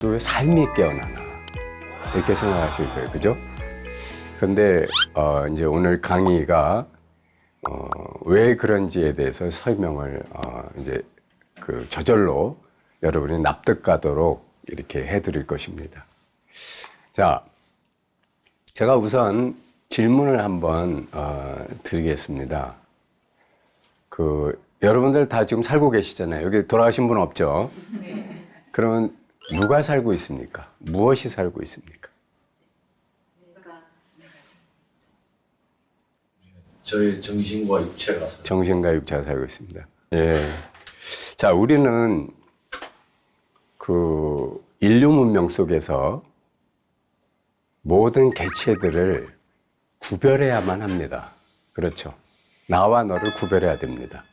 또 삶이 깨어나나 이렇게 생각하실 거예요, 그죠? 근데 이제 오늘 강의가 왜 그런지에 대해서 설명을 이제 그 저절로 여러분이 납득가도록 이렇게 해드릴 것입니다. 자, 제가 우선 질문을 한번 드리겠습니다. 여러분들 다 지금 살고 계시잖아요. 여기 돌아가신 분 없죠? 네. 그러면 누가 살고 있습니까? 무엇이 살고 있습니까? 저의 정신과 육체가 살고 정신과 육체가 살고 있습니다. 예. 자, 우리는 그 인류 문명 속에서 모든 개체들을 구별해야만 합니다. 그렇죠. 나와 너를 구별해야 됩니다.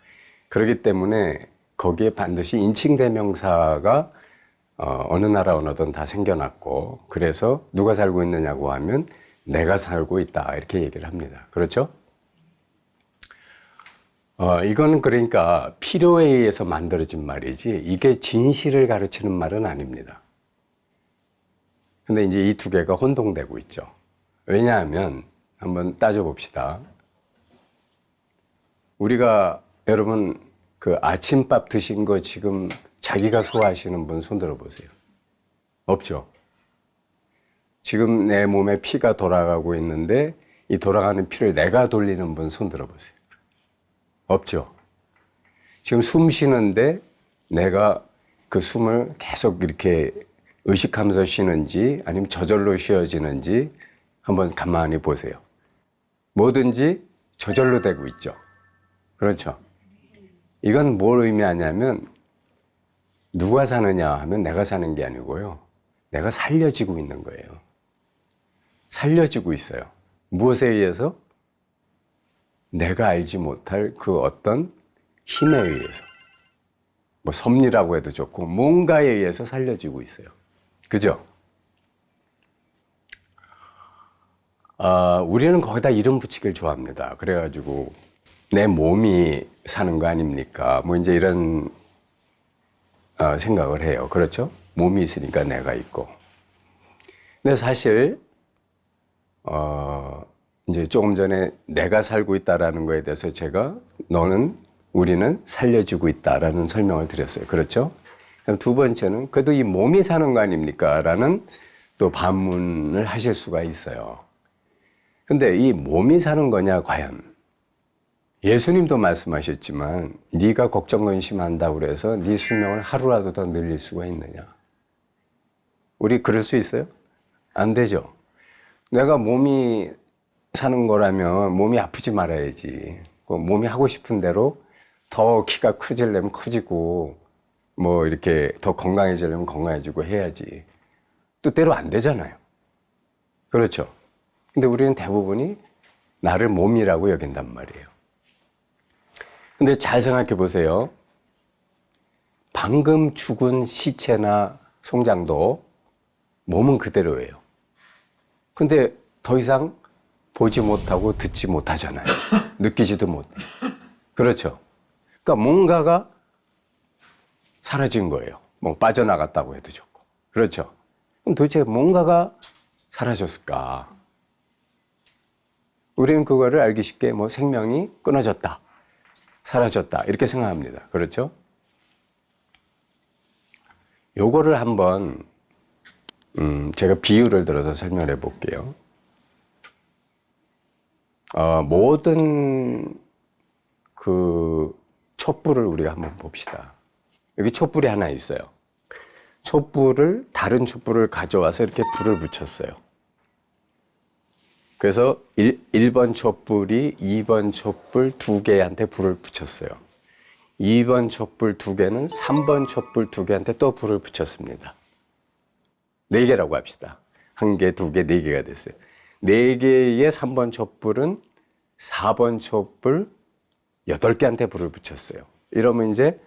그렇기 때문에 거기에 반드시 인칭대명사가 어느 나라 언어든 다 생겨났고, 그래서 누가 살고 있느냐고 하면 내가 살고 있다 이렇게 얘기를 합니다. 그렇죠? 이거는 그러니까 필요에 의해서 만들어진 말이지 이게 진실을 가르치는 말은 아닙니다. 근데 이제 이 두 개가 혼동되고 있죠. 왜냐하면 한번 따져봅시다. 우리가 여러분 그 아침밥 드신 거 지금 자기가 소화하시는 분 손 들어보세요. 없죠? 지금 내 몸에 피가 돌아가고 있는데 이 돌아가는 피를 내가 돌리는 분 손 들어보세요. 없죠? 지금 숨 쉬는데 내가 그 숨을 계속 이렇게 의식하면서 쉬는지 아니면 저절로 쉬어지는지 한번 가만히 보세요. 뭐든지 저절로 되고 있죠. 그렇죠? 이건 뭘 의미하냐면 누가 사느냐 하면 내가 사는 게 아니고요. 내가 살려지고 있는 거예요. 살려지고 있어요. 무엇에 의해서? 내가 알지 못할 그 어떤 힘에 의해서. 뭐 섭리라고 해도 좋고 뭔가에 의해서 살려지고 있어요. 그죠? 우리는 거기다 이름 붙이기를 좋아합니다. 그래가지고 내 몸이 사는 거 아닙니까? 뭐 이제 이런 생각을 해요. 그렇죠? 몸이 있으니까 내가 있고. 근데 사실 이제 조금 전에 내가 살고 있다라는 거에 대해서 제가 우리는 살려지고 있다라는 설명을 드렸어요. 그렇죠? 그럼 두 번째는 그래도 이 몸이 사는 거 아닙니까? 라는 또 반문을 하실 수가 있어요. 근데 이 몸이 사는 거냐 과연? 예수님도 말씀하셨지만 네가 걱정 근심한다고 그래서 네 수명을 하루라도 더 늘릴 수가 있느냐? 우리 그럴 수 있어요? 안 되죠. 내가 몸이 사는 거라면 몸이 아프지 말아야지. 몸이 하고 싶은 대로 더 키가 커지려면 커지고 뭐 이렇게 더 건강해지려면 건강해지고 해야지. 뜻대로 안 되잖아요. 그렇죠? 근데 우리는 대부분이 나를 몸이라고 여긴단 말이에요. 근데 잘 생각해 보세요. 방금 죽은 시체나 송장도 몸은 그대로예요. 근데 더 이상 보지 못하고 듣지 못하잖아요. 느끼지도 못해. 그렇죠? 그러니까 뭔가가 사라진 거예요. 뭐 빠져나갔다고 해도 좋고. 그렇죠? 그럼 도대체 뭔가가 사라졌을까? 우리는 그거를 알기 쉽게 뭐 생명이 끊어졌다. 사라졌다. 이렇게 생각합니다. 그렇죠? 요거를 한번 제가 비유를 들어서 설명해 볼게요. 모든 그 촛불을 우리가 한번 봅시다. 여기 촛불이 하나 있어요. 다른 촛불을 가져와서 이렇게 불을 붙였어요. 그래서 1번 촛불이 2번 촛불 2개한테 불을 붙였어요. 2번 촛불 2개는 3번 촛불 2개한테 또 불을 붙였습니다. 4개라고 합시다. 1개, 2개, 4개가 됐어요. 4개의 3번 촛불은 4번 촛불 8개한테 불을 붙였어요. 이러면 이제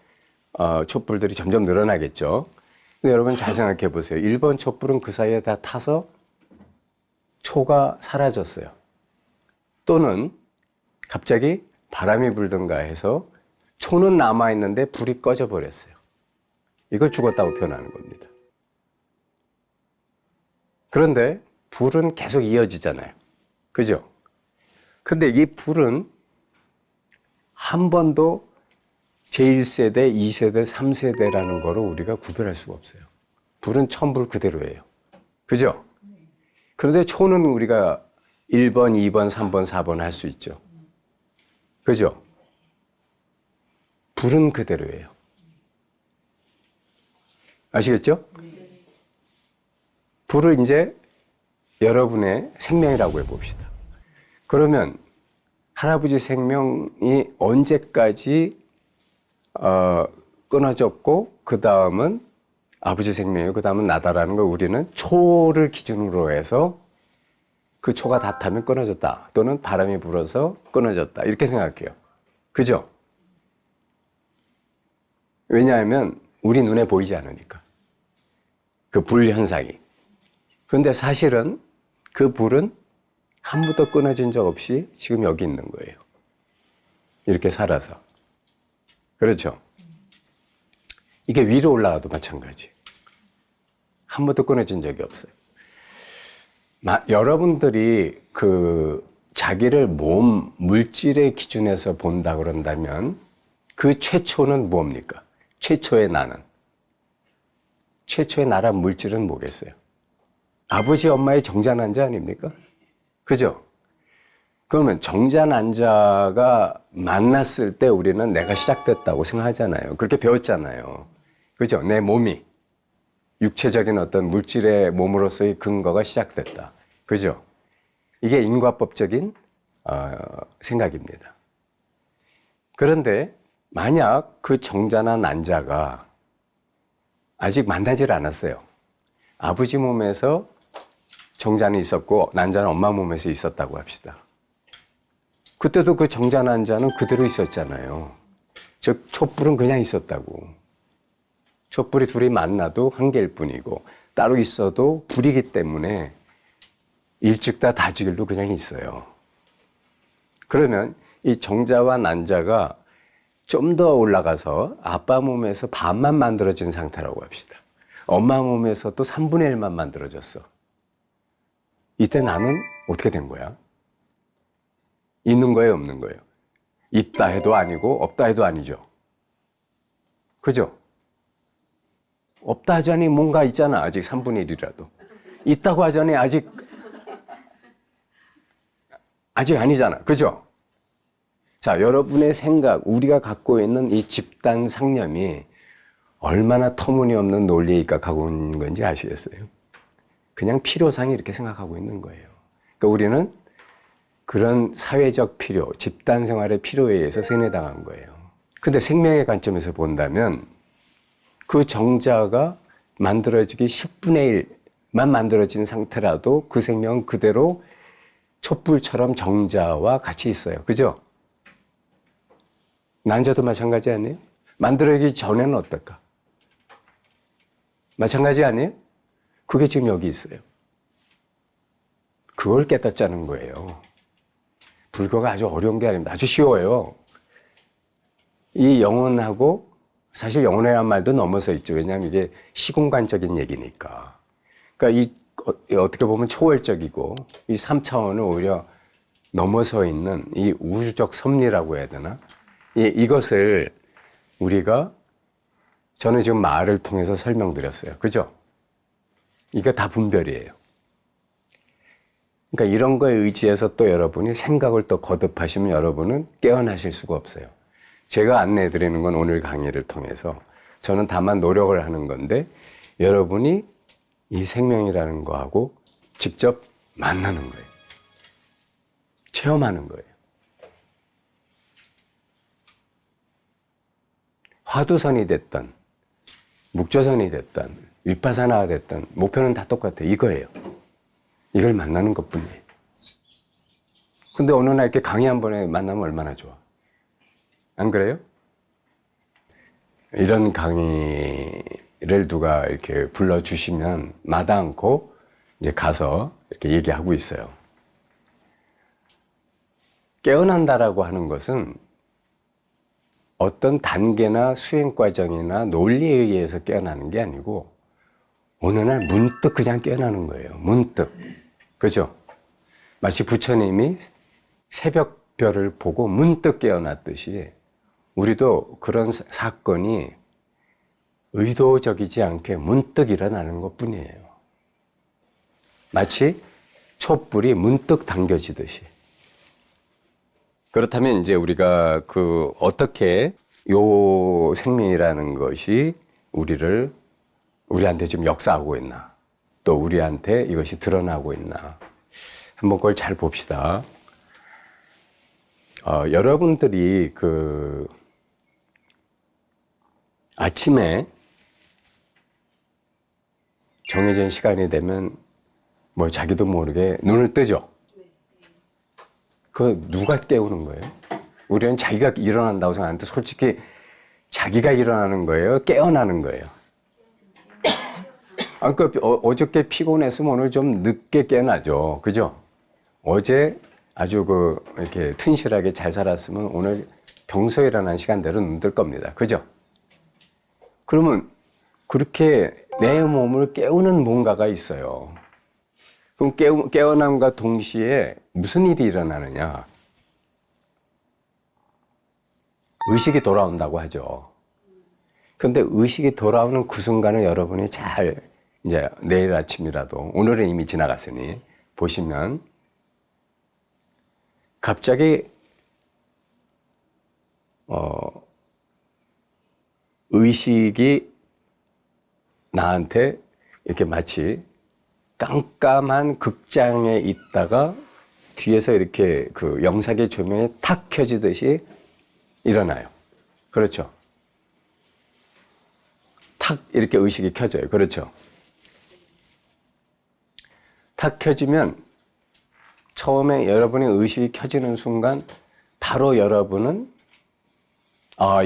촛불들이 점점 늘어나겠죠. 근데 여러분 잘 생각해 보세요. 1번 촛불은 그 사이에 다 타서 초가 사라졌어요. 또는 갑자기 바람이 불든가 해서 초는 남아있는데 불이 꺼져 버렸어요. 이걸 죽었다고 표현하는 겁니다. 그런데 불은 계속 이어지잖아요. 그죠? 근데 이 불은 한 번도 제1세대, 2세대, 3세대라는 거로 우리가 구별할 수가 없어요. 불은 천불 그대로예요. 그죠? 그런데 초는 우리가 1번, 2번, 3번, 4번 할 수 있죠. 그죠? 불은 그대로예요. 아시겠죠? 불을 이제 여러분의 생명이라고 해봅시다. 그러면 할아버지 생명이 언제까지 끊어졌고 그 다음은 아버지 생명이고 그 다음은 나다라는 걸 우리는 초를 기준으로 해서 그 초가 다 타면 끊어졌다 또는 바람이 불어서 끊어졌다 이렇게 생각해요. 그죠? 왜냐하면 우리 눈에 보이지 않으니까 그 불 현상이. 그런데 사실은 그 불은 한 번도 끊어진 적 없이 지금 여기 있는 거예요. 이렇게 살아서. 그렇죠? 이게 위로 올라가도 마찬가지. 한 번도 끊어진 적이 없어요. 여러분들이 그 자기를 몸, 물질의 기준에서 본다 그런다면 그 최초는 뭡니까? 최초의 나는. 최초의 나란 물질은 뭐겠어요? 아버지, 엄마의 정자난자 아닙니까? 그죠? 그러면 정자난자가 만났을 때 우리는 내가 시작됐다고 생각하잖아요. 그렇게 배웠잖아요. 그죠? 내 몸이 육체적인 어떤 물질의 몸으로서의 근거가 시작됐다. 그죠? 이게 인과법적인 생각입니다. 그런데 만약 그 정자나 난자가 아직 만나질 않았어요. 아버지 몸에서 정자는 있었고 난자는 엄마 몸에서 있었다고 합시다. 그때도 그 정자 난자는 그대로 있었잖아요. 즉 촛불은 그냥 있었다고. 촛불이 둘이 만나도 한 개일 뿐이고 따로 있어도 불이기 때문에 일찍다 다지길도 그냥 있어요. 그러면 이 정자와 난자가 좀 더 올라가서 아빠 몸에서 반만 만들어진 상태라고 합시다. 엄마 몸에서 또 3분의 1만 만들어졌어. 이때 나는 어떻게 된 거야? 있는 거예요, 없는 거예요? 있다 해도 아니고 없다 해도 아니죠. 그죠? 없다 하자니 뭔가 있잖아. 아직 3분의 1이라도. 있다고 하자니 아직 아니잖아. 그죠? 자, 여러분의 생각, 우리가 갖고 있는 이 집단 상념이 얼마나 터무니없는 논리에 입각하고 있는 건지 아시겠어요? 그냥 필요상 이렇게 생각하고 있는 거예요. 그러니까 우리는 그런 사회적 필요, 집단 생활의 필요에 의해서 세뇌당한 거예요. 근데 생명의 관점에서 본다면 그 정자가 만들어지기 10분의 1만 만들어진 상태라도 그 생명은 그대로 촛불처럼 정자와 같이 있어요. 그죠? 난자도 마찬가지 아니에요? 만들어지기 전에는 어떨까? 마찬가지 아니에요? 그게 지금 여기 있어요. 그걸 깨닫자는 거예요. 불교가 아주 어려운 게 아닙니다. 아주 쉬워요. 이 영혼하고 사실 영혼이라는 말도 넘어서 있죠. 왜냐하면 이게 시공간적인 얘기니까. 그러니까 이 어떻게 보면 초월적이고 이 3차원을 오히려 넘어서 있는 이 우주적 섭리라고 해야 되나? 이것을 우리가 저는 지금 말을 통해서 설명드렸어요. 그죠? 이거 다 분별이에요. 그러니까 이런 거에 의지해서 또 여러분이 생각을 또 거듭하시면 여러분은 깨어나실 수가 없어요. 제가 안내해드리는 건 오늘 강의를 통해서 저는 다만 노력을 하는 건데 여러분이 이 생명이라는 거하고 직접 만나는 거예요. 체험하는 거예요. 화두선이 됐든 묵조선이 됐든 위파사나가 됐든 목표는 다 똑같아요. 이거예요. 이걸 만나는 것뿐이에요. 근데 어느 날 이렇게 강의 한 번에 만나면 얼마나 좋아. 안 그래요? 이런 강의를 누가 이렇게 불러주시면 마다 않고 이제 가서 이렇게 얘기하고 있어요. 깨어난다라고 하는 것은 어떤 단계나 수행 과정이나 논리에 의해서 깨어나는 게 아니고 어느 날 문득 그냥 깨어나는 거예요. 문득. 그죠? 마치 부처님이 새벽별을 보고 문득 깨어났듯이 우리도 그런 사건이 의도적이지 않게 문득 일어나는 것 뿐이에요. 마치 촛불이 문득 당겨지듯이. 그렇다면 이제 우리가 어떻게 요 생명이라는 것이 우리한테 지금 역사하고 있나, 또 우리한테 이것이 드러나고 있나, 한번 그걸 잘 봅시다. 여러분들이 아침에 정해진 시간이 되면 뭐 자기도 모르게 눈을 뜨죠. 누가 깨우는 거예요? 우리는 자기가 일어난다고 생각하는데 솔직히 자기가 일어나는 거예요? 깨어나는 거예요? 어저께 피곤했으면 오늘 좀 늦게 깨어나죠. 그죠? 어제 아주 이렇게 튼실하게 잘 살았으면 오늘 평소에 일어난 시간대로 눈 뜰 겁니다. 그죠? 그러면 그렇게 내 몸을 깨우는 뭔가가 있어요. 그럼 깨어남과 동시에 무슨 일이 일어나느냐? 의식이 돌아온다고 하죠. 그런데 의식이 돌아오는 그 순간을 여러분이 이제 내일 아침이라도, 오늘은 이미 지나갔으니, 보시면, 갑자기, 의식이 나한테 이렇게 마치 깜깜한 극장에 있다가 뒤에서 이렇게 영상의 조명이 탁 켜지듯이 일어나요. 그렇죠? 탁 이렇게 의식이 켜져요. 그렇죠? 탁 켜지면 처음에 여러분의 의식이 켜지는 순간 바로 여러분은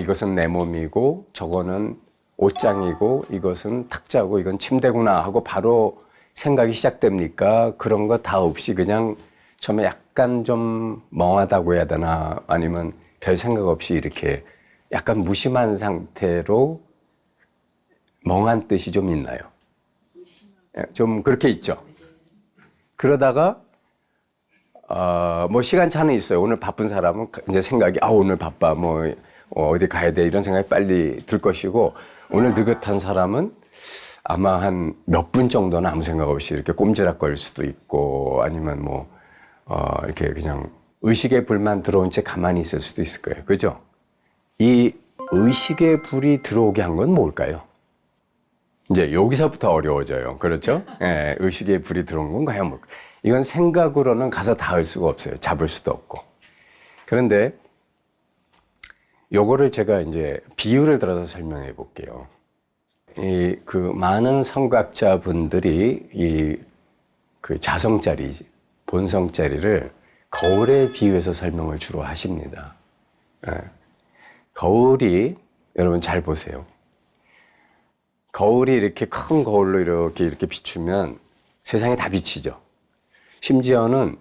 이것은 내 몸이고 저거는 옷장이고 이것은 탁자고 이건 침대구나 하고 바로 생각이 시작됩니까? 그런 거 다 없이 그냥 처음에 약간 좀 멍하다고 해야 되나, 아니면 별 생각 없이 이렇게 약간 무심한 상태로 멍한 뜻이 좀 있나요? 좀 그렇게 있죠. 그러다가 뭐 시간차는 있어요. 오늘 바쁜 사람은 이제 생각이 오늘 바빠, 뭐 어디 가야 돼, 이런 생각이 빨리 들 것이고, 오늘 느긋한 사람은 아마 한 몇 분 정도는 아무 생각 없이 이렇게 꼼지락거릴 수도 있고, 아니면 이렇게 그냥 의식의 불만 들어온 채 가만히 있을 수도 있을 거예요. 그죠? 이 의식의 불이 들어오게 한 건 뭘까요? 이제 여기서부터 어려워져요. 그렇죠? 예, 의식의 불이 들어온 건 과연 뭘까요? 이건 생각으로는 가서 닿을 수가 없어요. 잡을 수도 없고. 그런데 요거를 제가 이제 비유를 들어서 설명해 볼게요. 많은 성각자 분들이 자성자리, 본성자리를 거울에 비유해서 설명을 주로 하십니다. 예. 거울이, 여러분 잘 보세요. 거울이 이렇게 큰 거울로 이렇게 비추면 세상에 다 비치죠. 심지어는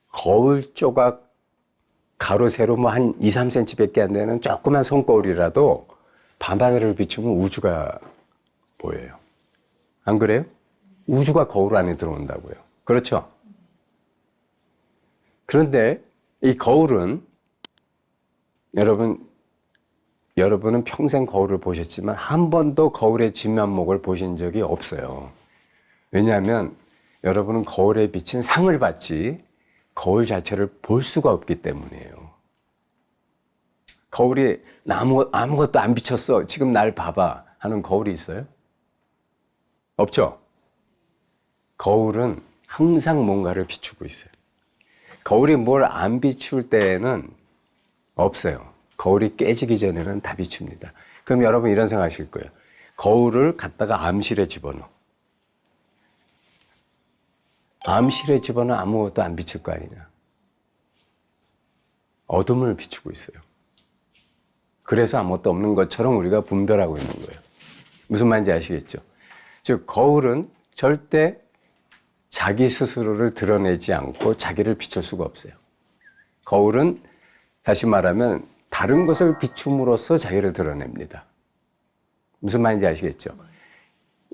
거울 조각 가로 세로 뭐 한 2, 3cm 밖에 안 되는 조그만 손거울이라도 밤하늘을 비추면 우주가 보여요. 안 그래요? 우주가 거울 안에 들어온다고요. 그렇죠? 그런데 이 거울은 여러분은 평생 거울을 보셨지만 한 번도 거울의 진면목을 보신 적이 없어요. 왜냐하면 여러분은 거울에 비친 상을 봤지 거울 자체를 볼 수가 없기 때문이에요. 거울이 아무것도 안 비쳤어, 지금 날 봐봐 하는 거울이 있어요? 없죠? 거울은 항상 뭔가를 비추고 있어요. 거울이 뭘 안 비출 때에는 없어요. 거울이 깨지기 전에는 다 비춥니다. 그럼 여러분 이런 생각 하실 거예요. 거울을 갖다가 암실에 집어넣어. 암실에 집어넣어 아무것도 안 비칠 거 아니냐. 어둠을 비추고 있어요. 그래서 아무것도 없는 것처럼 우리가 분별하고 있는 거예요. 무슨 말인지 아시겠죠? 즉 거울은 절대 자기 스스로를 드러내지 않고 자기를 비출 수가 없어요. 거울은 다시 말하면 다른 것을 비춤으로써 자기를 드러냅니다. 무슨 말인지 아시겠죠?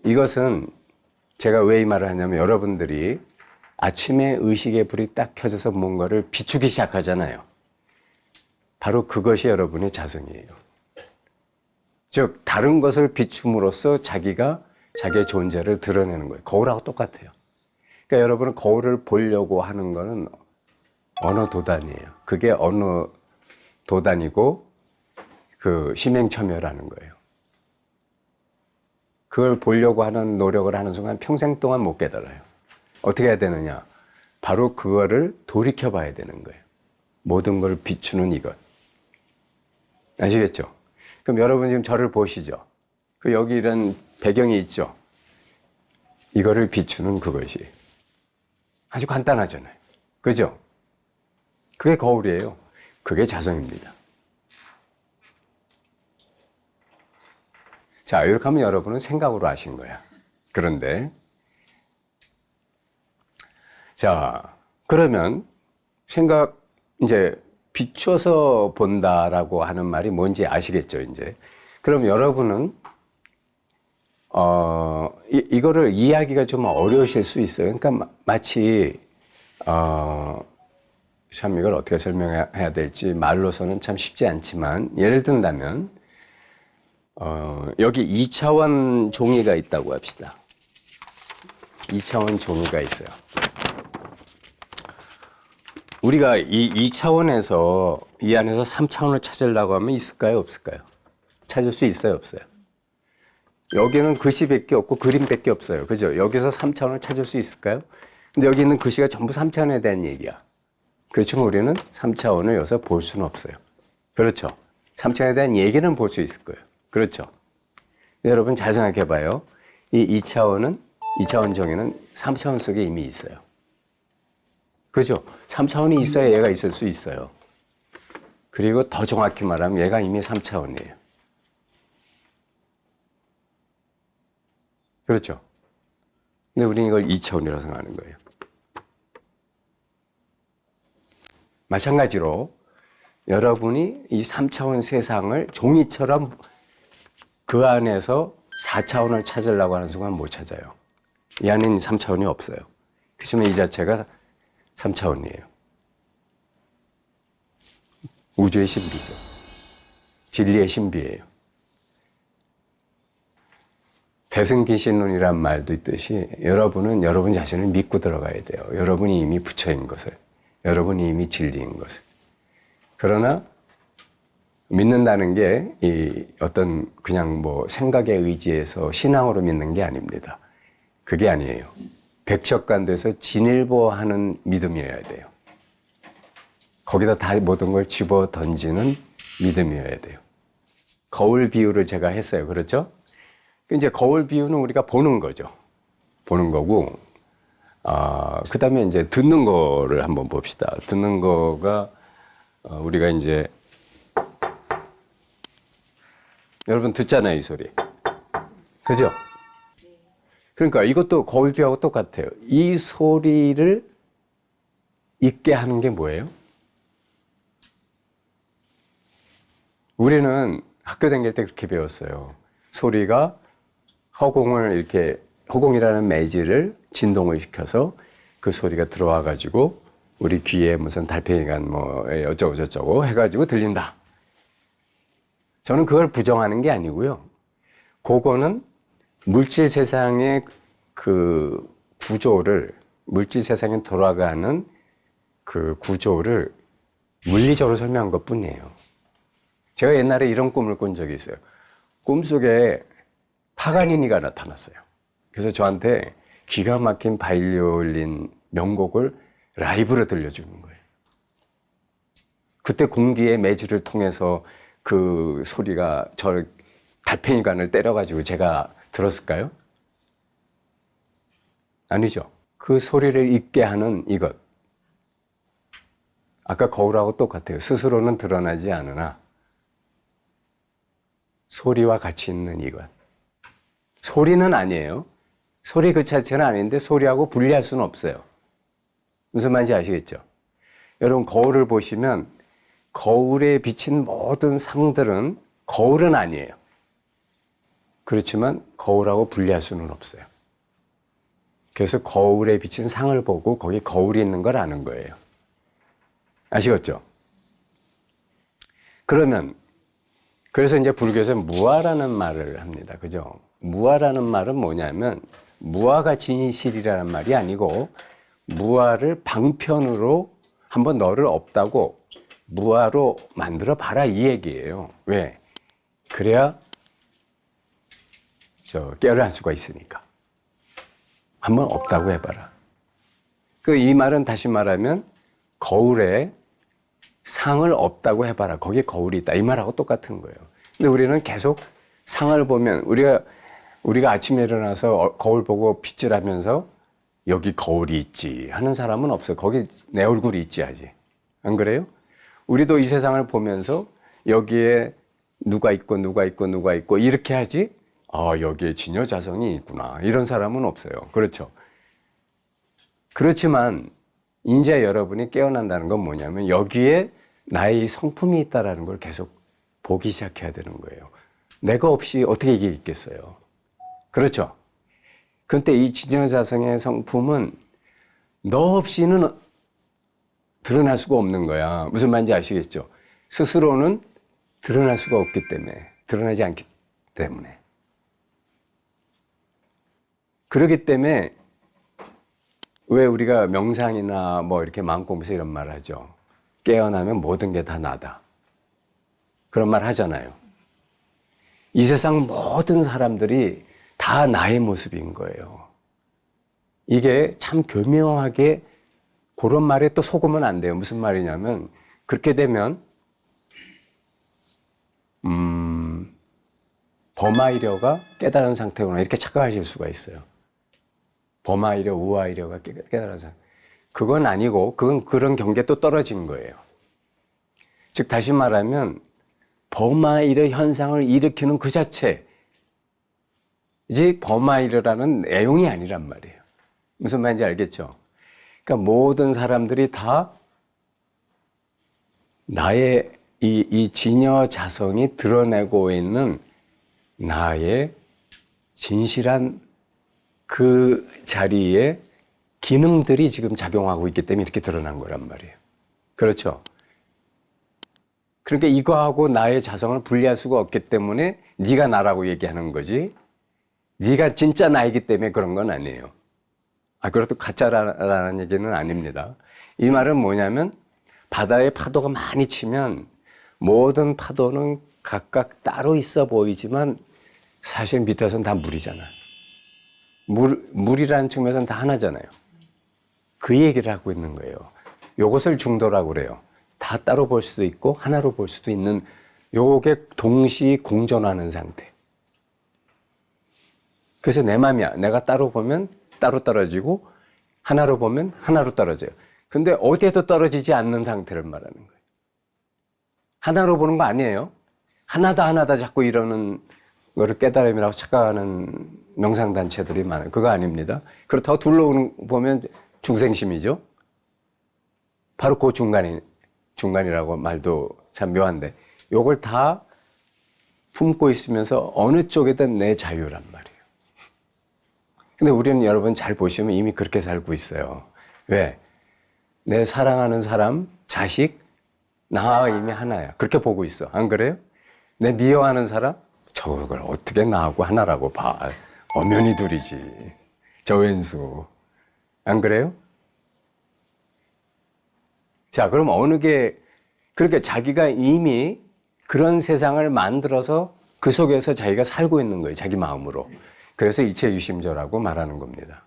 이것은 제가 왜 이 말을 하냐면 여러분들이 아침에 의식의 불이 딱 켜져서 뭔가를 비추기 시작하잖아요. 바로 그것이 여러분의 자성이에요. 즉 다른 것을 비춤으로써 자기가 자기의 존재를 드러내는 거예요. 거울하고 똑같아요. 그러니까 여러분은 거울을 보려고 하는 거는 언어 도단이에요. 그게 언어 도단이고 그 심행첨여라는 거예요. 그걸 보려고 하는 노력을 하는 순간 평생 동안 못 깨달아요. 어떻게 해야 되느냐? 바로 그거를 돌이켜 봐야 되는 거예요. 모든 걸 비추는 이것. 아시겠죠? 그럼 여러분 지금 저를 보시죠. 그 여기 이런 배경이 있죠? 이거를 비추는 그것이. 아주 간단하잖아요. 그죠? 그게 거울이에요. 그게 자성입니다. 자, 이렇게 하면 여러분은 생각으로 하신 거야. 그런데, 자, 그러면 생각, 이제 비추어서 본다라고 하는 말이 뭔지 아시겠죠, 이제. 그럼 여러분은, 이거를 이해하기가 좀 어려우실 수 있어요. 그러니까 마치, 참 이걸 어떻게 설명해야 될지 말로서는 참 쉽지 않지만, 예를 든다면, 여기 2차원 종이가 있다고 합시다. 2차원 종이가 있어요. 우리가 이 2차원에서 이 안에서 3차원을 찾으려고 하면 있을까요? 없을까요? 찾을 수 있어요? 없어요? 여기는 글씨밖에 없고 그림밖에 없어요. 그죠? 여기서 3차원을 찾을 수 있을까요? 근데 여기 있는 글씨가 전부 3차원에 대한 얘기야. 그렇지만 우리는 3차원을 여기서 볼 수는 없어요. 그렇죠? 3차원에 대한 얘기는 볼 수 있을 거예요. 그렇죠? 여러분 잘 생각해 봐요. 이 2차원 정의는 3차원 속에 이미 있어요. 그죠? 3차원이 있어야 얘가 있을 수 있어요. 그리고 더 정확히 말하면 얘가 이미 3차원이에요. 그렇죠? 근데 우리는 이걸 2차원이라고 생각하는 거예요. 마찬가지로 여러분이 이 3차원 세상을 종이처럼 그 안에서 4차원을 찾으려고 하는 순간 못 찾아요. 이 안에는 3차원이 없어요. 그렇지만 이 자체가 3차원이에요. 우주의 신비죠. 진리의 신비예요. 대승기신론이란 말도 있듯이 여러분은 여러분 자신을 믿고 들어가야 돼요. 여러분이 이미 부처인 것을. 여러분이 이미 진리인 것을. 그러나 믿는다는 게 이 어떤 그냥 뭐 생각에 의지해서 신앙으로 믿는 게 아닙니다. 그게 아니에요. 백척간돼서 진일보하는 믿음이어야 돼요. 거기다 다 모든 걸 집어 던지는 믿음이어야 돼요. 거울 비유를 제가 했어요. 그렇죠? 이제 거울 비유는 우리가 보는 거죠. 보는 거고, 그 다음에 이제 듣는 거를 한번 봅시다. 듣는 거가, 우리가 이제, 여러분 듣잖아요, 이 소리. 그죠? 그러니까 이것도 거울 비유하고 똑같아요. 이 소리를 있게 하는 게 뭐예요? 우리는 학교 다닐 때 그렇게 배웠어요. 소리가 허공이라는 매질을 진동을 시켜서 그 소리가 들어와 가지고 우리 귀에 무슨 달팽이가 뭐 어쩌고 저쩌고 해가지고 들린다. 저는 그걸 부정하는 게 아니고요. 그거는 물질 세상의 그 구조를, 물질 세상에 돌아가는 그 구조를 물리적으로 설명한 것 뿐이에요. 제가 옛날에 이런 꿈을 꾼 적이 있어요. 꿈속에 파가니니가 나타났어요. 그래서 저한테 기가 막힌 바이올린 명곡을 라이브로 들려주는 거예요. 그때 공기의 매질을 통해서 그 소리가 저 달팽이관을 때려가지고 제가 들었을까요? 아니죠. 그 소리를 잊게 하는 이것. 아까 거울하고 똑같아요. 스스로는 드러나지 않으나 소리와 같이 있는 이것. 소리는 아니에요. 소리 그 자체는 아닌데 소리하고 분리할 수는 없어요. 무슨 말인지 아시겠죠? 여러분 거울을 보시면 거울에 비친 모든 상들은 거울은 아니에요. 그렇지만 거울하고 분리할 수는 없어요. 그래서 거울에 비친 상을 보고 거기 거울이 있는 걸 아는 거예요. 아시겠죠? 그러면 그래서 이제 불교에서 무아라는 말을 합니다. 그죠? 무아라는 말은 뭐냐면 무아가 진실이라는 말이 아니고 무아를 방편으로 한번 너를 없다고 무아로 만들어 봐라 이 얘기예요. 왜? 그래야 깨어날 수가 있으니까. 한번 없다고 해봐라. 이 말은 다시 말하면 거울에 상을 없다고 해봐라. 거기에 거울이 있다. 이 말하고 똑같은 거예요. 근데 우리는 계속 상을 보면 우리가 아침에 일어나서 거울 보고 빗질하면서 여기 거울이 있지 하는 사람은 없어요. 거기 내 얼굴이 있지 하지. 안 그래요? 우리도 이 세상을 보면서 여기에 누가 있고 누가 있고 누가 있고 이렇게 하지. 여기에 진여자성이 있구나. 이런 사람은 없어요. 그렇죠? 그렇지만 이제 여러분이 깨어난다는 건 뭐냐면 여기에 나의 성품이 있다는 걸 계속 보기 시작해야 되는 거예요. 내가 없이 어떻게 이게 있겠어요? 그렇죠? 그런데 이 진여자성의 성품은 너 없이는 드러날 수가 없는 거야. 무슨 말인지 아시겠죠? 스스로는 드러날 수가 없기 때문에, 드러나지 않기 때문에. 그렇기 때문에 왜 우리가 명상이나 뭐 이렇게 마음공부에서 이런 말 하죠. 깨어나면 모든 게 다 나다. 그런 말 하잖아요. 이 세상 모든 사람들이 다 나의 모습인 거예요. 이게 참 교묘하게 그런 말에 또 속으면 안 돼요. 무슨 말이냐면 그렇게 되면 범아이려가 깨달은 상태구나 이렇게 착각하실 수가 있어요. 범아이려, 우아이려가 깨달은 상태. 그건 아니고 그건 그런 경계에 또 떨어진 거예요. 즉 다시 말하면 범아이려 현상을 일으키는 그 자체 이제 범아이려라는 내용이 아니란 말이에요. 무슨 말인지 알겠죠? 그러니까 모든 사람들이 다 나의 이 진여 자성이 드러내고 있는 나의 진실한 그 자리에 기능들이 지금 작용하고 있기 때문에 이렇게 드러난 거란 말이에요. 그렇죠? 그러니까 이거하고 나의 자성을 분리할 수가 없기 때문에 네가 나라고 얘기하는 거지 네가 진짜 나이기 때문에 그런 건 아니에요. 그것도 가짜라는 얘기는 아닙니다. 이 말은 뭐냐면 바다에 파도가 많이 치면 모든 파도는 각각 따로 있어 보이지만 사실 밑에서는 다 물이잖아요. 물이라는 측면에서는 다 하나잖아요. 그 얘기를 하고 있는 거예요. 요것을 중도라고 그래요. 다 따로 볼 수도 있고 하나로 볼 수도 있는 요게 동시 공존하는 상태. 그래서 내 맘이야. 내가 따로 보면 따로 떨어지고 하나로 보면 하나로 떨어져요. 근데 어디에도 떨어지지 않는 상태를 말하는 거예요. 하나로 보는 거 아니에요. 하나다 자꾸 이러는 거를 깨달음이라고 착각하는 명상단체들이 많아요. 그거 아닙니다. 그렇다고 둘러 보면 중생심이죠. 바로 그 중간이라고 말도 참 묘한데 요걸 다 품고 있으면서 어느 쪽이든 내 자유란 말이에요. 근데 우리는 여러분 잘 보시면 이미 그렇게 살고 있어요. 왜? 내 사랑하는 사람, 자식, 나와 이미 하나야. 그렇게 보고 있어. 안 그래요? 내 미워하는 사람, 저걸 어떻게 나하고 하나라고 봐. 엄연히 둘이지. 저 왼수. 안 그래요? 자, 그럼 어느 게, 그렇게 자기가 이미 그런 세상을 만들어서 그 속에서 자기가 살고 있는 거예요. 자기 마음으로. 그래서 일체유심조라고 말하는 겁니다.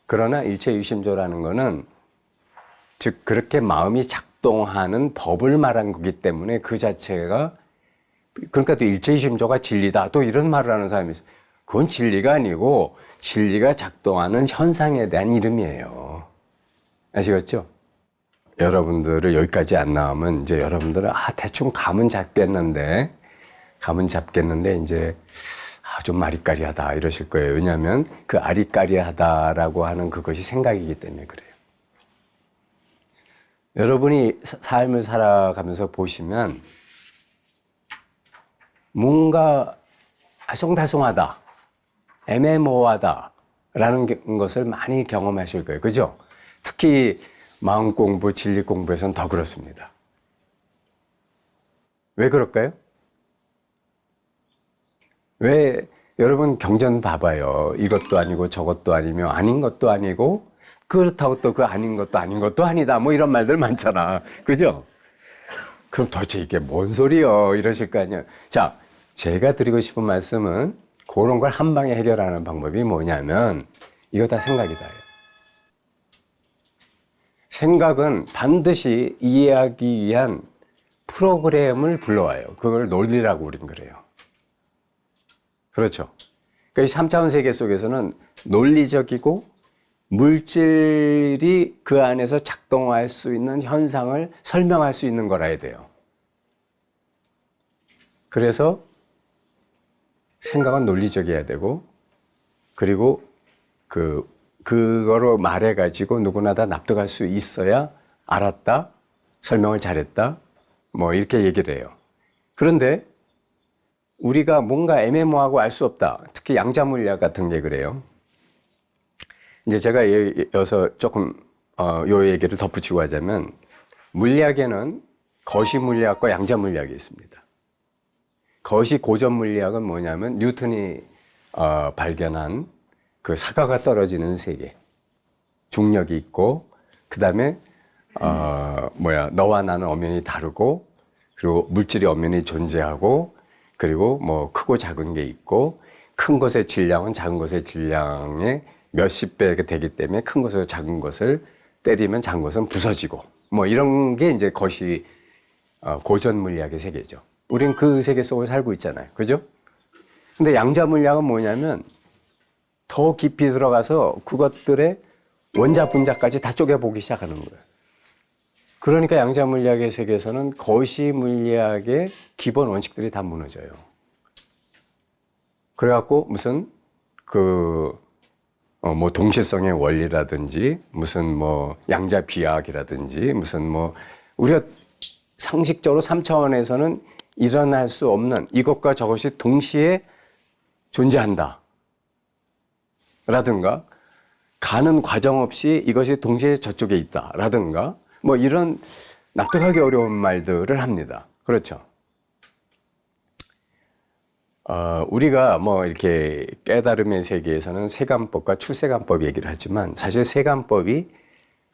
그러나 일체유심조라는 거는 즉 그렇게 마음이 작동하는 법을 말한 거기 때문에 그 자체가 그러니까 또 일체유심조가 진리다 또 이런 말을 하는 사람이 있어요. 그건 진리가 아니고 진리가 작동하는 현상에 대한 이름이에요. 아시겠죠? 여러분들을 여기까지 안 나오면 이제 여러분들은 대충 감은 잡겠는데 이제 좀 아리까리하다 이러실 거예요. 왜냐하면 그 아리까리하다라고 하는 그것이 생각이기 때문에 그래요. 여러분이 삶을 살아가면서 보시면 뭔가 알쏭달쏭하다. 애매모호하다라는 것을 많이 경험하실 거예요. 그죠? 특히 마음 공부, 진리 공부에서는 더 그렇습니다. 왜 그럴까요? 왜 여러분 경전 봐봐요. 이것도 아니고 저것도 아니며 아닌 것도 아니고 그렇다고 또 그 아닌 것도 아닌 것도 아니다. 뭐 이런 말들 많잖아. 그죠? 그럼 도대체 이게 뭔 소리요? 이러실 거 아니에요. 자, 제가 드리고 싶은 말씀은 그런 걸 한 방에 해결하는 방법이 뭐냐면 이거 다 생각이다. 생각은 반드시 이해하기 위한 프로그램을 불러와요. 그걸 논리라고 우린 그래요. 그렇죠. 그러니까 이 3차원 세계 속에서는 논리적이고 물질이 그 안에서 작동할 수 있는 현상을 설명할 수 있는 거라야 돼요. 그래서 생각은 논리적이어야 되고, 그리고 그거로 말해가지고 누구나 다 납득할 수 있어야 알았다, 설명을 잘했다, 뭐 이렇게 얘기를 해요. 그런데 우리가 뭔가 애매모호하고 알 수 없다. 특히 양자물리학 같은 게 그래요. 이제 제가 여기서 조금 요 얘기를 덧붙이고 하자면 물리학에는 거시 물리학과 양자 물리학이 있습니다. 거시 고전 물리학은 뭐냐면 뉴턴이 발견한 그 사과가 떨어지는 세계, 중력이 있고 그다음에 너와 나는 엄연히 다르고 그리고 물질이 엄연히 존재하고 그리고 뭐 크고 작은 게 있고 큰 것의 질량은 작은 것의 질량의 몇십 배가 되기 때문에 큰 것을 작은 것을 때리면 작은 것은 부서지고 뭐 이런 게 이제 거시 고전 물리학의 세계죠. 우린 그 세계 속을 살고 있잖아요. 그죠? 근데 양자 물리학은 뭐냐면 더 깊이 들어가서 그것들의 원자 분자까지 다 쪼개보기 시작하는 거예요. 그러니까 양자 물리학의 세계에서는 거시 물리학의 기본 원칙들이 다 무너져요. 그래갖고 무슨 뭐 동시성의 원리라든지 무슨 뭐 양자 비학이라든지 무슨 뭐 우리가 상식적으로 3차원에서는 일어날 수 없는 이것과 저것이 동시에 존재한다 라든가 가는 과정 없이 이것이 동시에 저쪽에 있다 라든가 뭐 이런 납득하기 어려운 말들을 합니다. 그렇죠. 우리가 뭐 이렇게 깨달음의 세계에서는 세관법과 추세관법 얘기를 하지만 사실 세관법이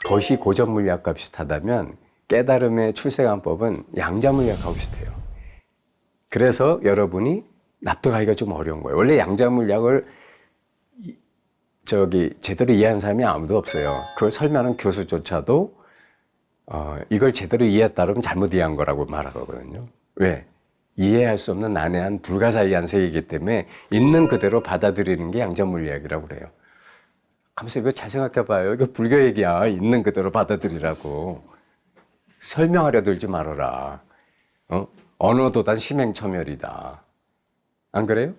거시 고전 물리학과 비슷하다면 깨달음의 추세관법은 양자 물리학하고 비슷해요. 그래서 여러분이 납득하기가 좀 어려운 거예요. 원래 양자 물리학을 제대로 이해한 사람이 아무도 없어요. 그걸 설명하는 교수조차도 이걸 제대로 이해했다 그러면 잘못 이해한 거라고 말하거든요. 왜? 이해할 수 없는 난해한 불가사의한 세계이기 때문에 있는 그대로 받아들이는 게 양자 물리학이라고 그래요. 가면서 이거 잘 생각해 봐요. 이거 불교 얘기야. 있는 그대로 받아들이라고. 설명하려 들지 말아라. 언어도단 심행처멸이다. 안 그래요?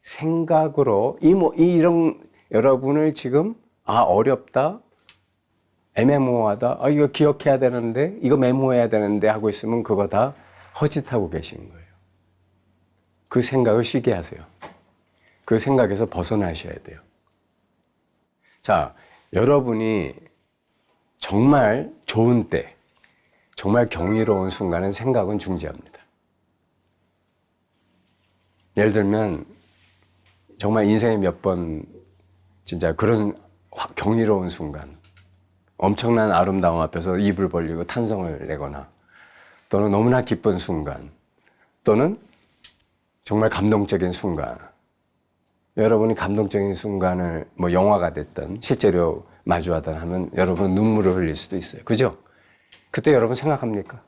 생각으로 이런 여러분을 지금 어렵다. 애매모호하다. 이거 기억해야 되는데, 이거 메모해야 되는데 하고 있으면 그거 다 허짓하고 계시는 거예요. 그 생각을 쉬게 하세요. 그 생각에서 벗어나셔야 돼요. 자, 여러분이 정말 좋은 때, 정말 경이로운 순간은 생각은 중지합니다. 예를 들면, 정말 인생에 몇 번 진짜 그런 경이로운 순간, 엄청난 아름다움 앞에서 입을 벌리고 탄성을 내거나 또는 너무나 기쁜 순간 또는 정말 감동적인 순간 여러분이 감동적인 순간을 뭐 영화가 됐든 실제로 마주하든 하면 여러분 눈물을 흘릴 수도 있어요. 그죠? 그때 여러분 생각합니까?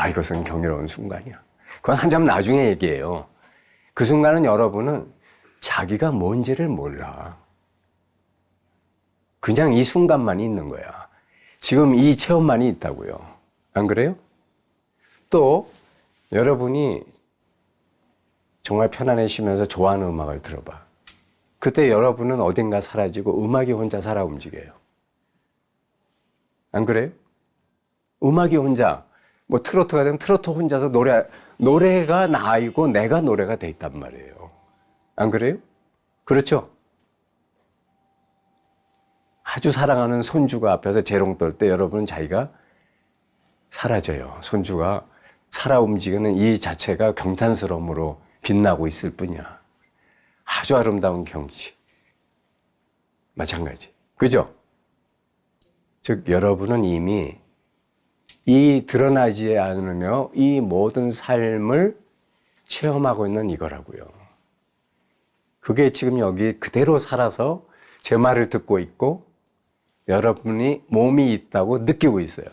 이것은 경이로운 순간이야. 그건 한참 나중에 얘기해요. 그 순간은 여러분은 자기가 뭔지를 몰라. 그냥 이 순간만이 있는 거야. 지금 이 체험만이 있다고요. 안 그래요? 또 여러분이 정말 편안해지면서 좋아하는 음악을 들어봐. 그때 여러분은 어딘가 사라지고 음악이 혼자 살아 움직여요. 안 그래요? 음악이 혼자 뭐 트로트가 되면 트로트 혼자서 노래가 나이고 내가 노래가 돼 있단 말이에요. 안 그래요? 그렇죠? 아주 사랑하는 손주가 앞에서 재롱 떨 때 여러분은 자기가 사라져요. 손주가 살아 움직이는 이 자체가 경탄스러움으로 빛나고 있을 뿐이야. 아주 아름다운 경치. 마찬가지. 그죠? 즉, 여러분은 이미 이 드러나지 않으며 이 모든 삶을 체험하고 있는 이거라고요. 그게 지금 여기 그대로 살아서 제 말을 듣고 있고 여러분이 몸이 있다고 느끼고 있어요.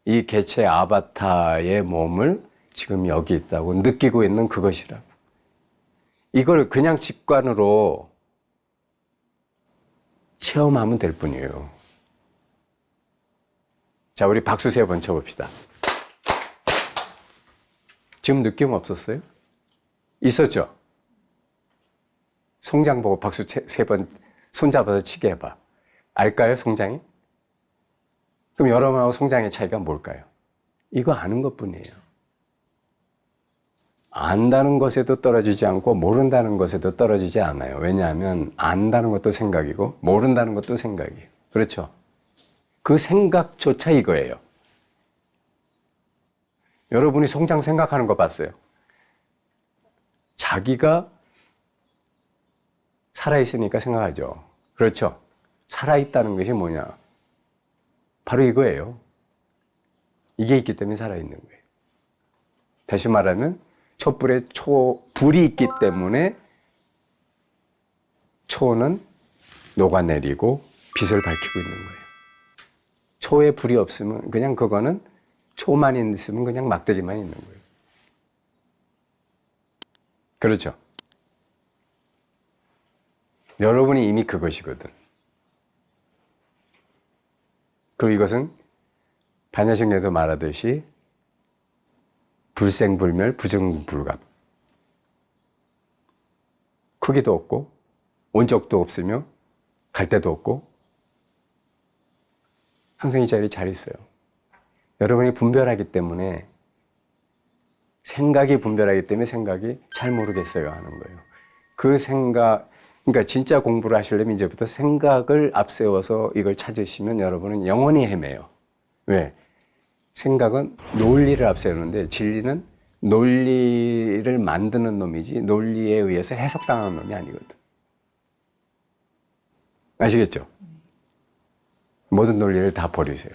이 개체 아바타의 몸을 지금 여기 있다고 느끼고 있는 그것이라고. 이걸 그냥 직관으로 체험하면 될 뿐이에요. 자, 우리 박수 3번 쳐봅시다. 지금 느낌 없었어요? 있었죠? 송장 보고 박수 3번 손잡아서 치게 해봐. 알까요, 송장이? 그럼 여러분하고 송장의 차이가 뭘까요? 이거 아는 것뿐이에요. 안다는 것에도 떨어지지 않고 모른다는 것에도 떨어지지 않아요. 왜냐하면 안다는 것도 생각이고 모른다는 것도 생각이에요. 그렇죠? 그 생각조차 이거예요. 여러분이 송장 생각하는 거 봤어요? 자기가 살아있으니까 생각하죠. 그렇죠? 살아있다는 것이 뭐냐? 바로 이거예요. 이게 있기 때문에 살아있는 거예요. 다시 말하면 촛불에 불이 있기 때문에 초는 녹아내리고 빛을 밝히고 있는 거예요. 초에 불이 없으면 그냥 그거는 초만 있으면 그냥 막대기만 있는 거예요. 그렇죠? 여러분이 이미 그것이거든. 그리고 이것은 반야신경에서 말하듯이 불생불멸 부증불감. 크기도 없고 온적도 없으며 갈 데도 없고 항상 이 자리에 잘 있어요. 여러분이 분별하기 때문에 생각이 분별하기 때문에 생각이 잘 모르겠어요 하는 거예요. 그 생각, 그러니까 진짜 공부를 하시려면 이제부터 생각을 앞세워서 이걸 찾으시면 여러분은 영원히 헤매요. 왜? 생각은 논리를 앞세우는데 진리는 논리를 만드는 놈이지 논리에 의해서 해석당하는 놈이 아니거든. 아시겠죠? 모든 논리를 다 버리세요.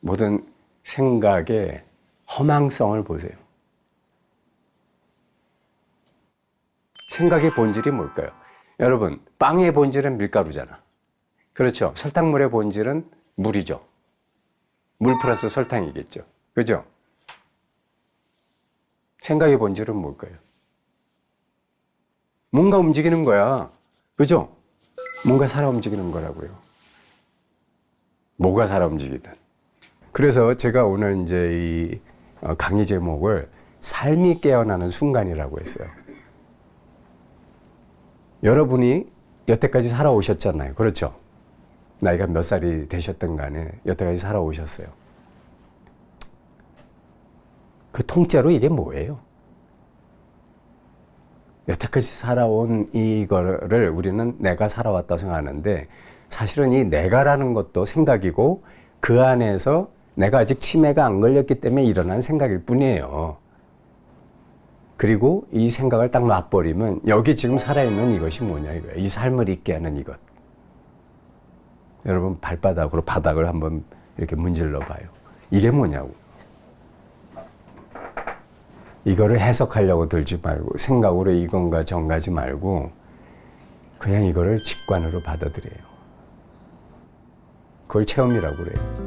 모든 생각의 허망성을 보세요. 생각의 본질이 뭘까요? 여러분, 빵의 본질은 밀가루잖아. 그렇죠? 설탕물의 본질은 물이죠. 물 플러스 설탕이겠죠. 그죠? 생각의 본질은 뭘까요? 뭔가 움직이는 거야. 그죠? 뭔가 살아 움직이는 거라고요. 뭐가 살아 움직이든. 그래서 제가 오늘 이제 이 강의 제목을 삶이 깨어나는 순간이라고 했어요. 여러분이 여태까지 살아오셨잖아요. 그렇죠? 나이가 몇 살이 되셨든 간에 여태까지 살아오셨어요. 그 통째로 이게 뭐예요? 여태까지 살아온 이거를 우리는 내가 살아왔다고 생각하는데 사실은 이 내가라는 것도 생각이고 그 안에서 내가 아직 치매가 안 걸렸기 때문에 일어난 생각일 뿐이에요. 그리고 이 생각을 딱 놔버리면 여기 지금 살아있는 이것이 뭐냐 이거예요. 이 삶을 있게 하는 이것. 여러분 발바닥으로 바닥을 한번 이렇게 문질러 봐요. 이게 뭐냐고. 이거를 해석하려고 들지 말고 생각으로 이건가 정가지 말고 그냥 이거를 직관으로 받아들여요. 그걸 체험이라고 그래요.